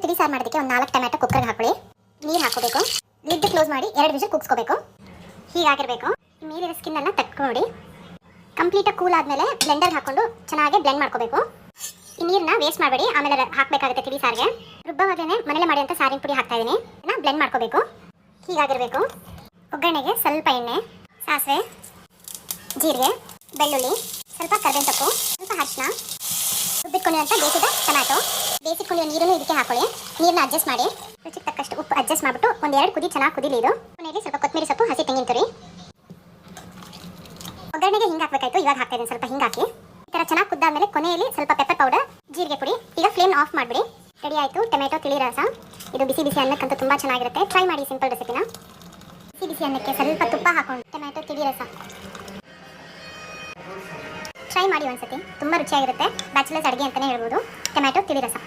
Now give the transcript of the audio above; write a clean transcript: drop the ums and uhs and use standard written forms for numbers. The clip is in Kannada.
ತಿಳಿ ಸಾರು ಮಾಡೋದಕ್ಕೆ ಒಂದು 4 ಟೊಮ್ಯಾಟೊ ಕುಕ್ಕರ್ಗೆ ಹಾಕೊಳ್ಳಿ. ನೀರು ಹಾಕೋಬೇಕು. ಲಿಡ್ ಕ್ಲೋಸ್ ಮಾಡಿ 2 ವಿಷಲ್ ಕೂಗಿಸ್ಕೋಬೇಕು. ಹೀಗಾಗಿರಬೇಕು. ನೀರಿನ ಸ್ಕಿನ್ನೆಲ್ಲ ತಕ್ಕೊಂಡು ಕಂಪ್ಲೀಟಾಗಿ ಕೂಲ್ ಆದಮೇಲೆ ಬ್ಲೆಂಡರ್ಗೆ ಹಾಕೊಂಡು ಚೆನ್ನಾಗಿ ಬ್ಲೆಂಡ್ ಮಾಡ್ಕೋಬೇಕು. ಈ ನೀರನ್ನ ವೇಸ್ಟ್ ಮಾಡಬೇಡಿ, ಆಮೇಲೆ ಹಾಕಬೇಕಾಗುತ್ತೆ ತಿಳಿ ಸಾರಿಗೆ. ರುಬ್ಬವಾಗಲೇ ಮನೇಲೆ ಮಾಡಿ ಅಂತ ಸಾರಿನ ಪುಡಿ ಹಾಕ್ತಾ ಇದ್ದೀನಿ. ಇದನ್ನು ಬ್ಲೆಂಡ್ ಮಾಡ್ಕೋಬೇಕು. ಹೀಗಾಗಿರಬೇಕು. ಒಗ್ಗರಣೆಗೆ ಸ್ವಲ್ಪ ಎಣ್ಣೆ, ಸಾಸಿವೆ, ಜೀರಿಗೆ, ಬೆಳ್ಳುಳ್ಳಿ, ಸ್ವಲ್ಪ ಕರಿಬೇವಿನ ಸೊಪ್ಪು, ಸ್ವಲ್ಪ ಅರಿಶಿನ, ರುಬ್ಬಿಟ್ಕೊಂಡಿರುವಂಥ ಬೇಯಿಸಿದ ಟೊಮ್ಯಾಟೊ, ಬೇಯಿಸಿಕೊಂಡಿರೋ ನೀರನ್ನು ಇದಕ್ಕೆ ಹಾಕೊಳ್ಳಿ. ನೀರನ್ನ ಅಡ್ಜಸ್ಟ್ ಮಾಡಿ, ರುಚಿಗೆ ತಕ್ಕಷ್ಟು ಉಪ್ಪು ಅಡ್ಜಸ್ಟ್ ಮಾಡಿಬಿಟ್ಟು 1-2 ಕುದಿ ಚೆನ್ನಾಗಿ ಕುದಿಲಿ. ಇದು ಕೊನೆಯಲ್ಲಿ ಸ್ವಲ್ಪ ಕೊತ್ತಂಬರಿ ಸೊಪ್ಪು, ಹಸಿ ತೆಂಗಿನ ತುರಿ. ಒಗ್ಗರಣೆಗೆ ಹಿಂಗೆ ಹಾಕಬೇಕಾಯ್ತು, ಇವಾಗ ಹಾಕ್ತಾ ಇದ್ದೀನಿ. ಸ್ವಲ್ಪ ಹಿಂಗೆ ಹಾಕಿ ಈ ಥರ ಚೆನ್ನಾಗಿ ಕುದ್ದಾದ್ಮೇಲೆ ಕೊನೆಯಲ್ಲಿ ಸ್ವಲ್ಪ ಪೆಪ್ಪರ್ ಪೌಡರ್, ಜೀರಿಗೆ ಪುಡಿ. ಈಗ ಫ್ಲೇಮ್ ಆಫ್ ಮಾಡಿಬಿಡಿ. ರೆಡಿ ಆಯಿತು ಟೊಮೆಟೊ ತಿಳಿ ರಸ. ಇದು ಬಿಸಿ ಬಿಸಿ ಅನ್ನಕ್ಕಂತೂ ತುಂಬ ಚೆನ್ನಾಗಿರುತ್ತೆ. ಟ್ರೈ ಮಾಡಿ ಸಿಂಪಲ್ ರೆಸಿಪಿನ. ಬಿಸಿ ಬಿಸಿ ಅನ್ನಕ್ಕೆ ಸ್ವಲ್ಪ ತುಪ್ಪ ಹಾಕೊಂಡು ಟೊಮೆಟೊ ತಿಳಿ ರಸ ಟ್ರೈ ಮಾಡಿ ಒಂದ್ಸತಿ. ತುಂಬ ರುಚಿಯಾಗಿರುತ್ತೆ. ಬ್ಯಾಚುಲರ್ಸ್ ಅಡುಗೆ ಅಂತಲೇ ಹೇಳ್ಬೋದು. ಟೊಮೆಟೊ ತಿಳಿ ರಸ.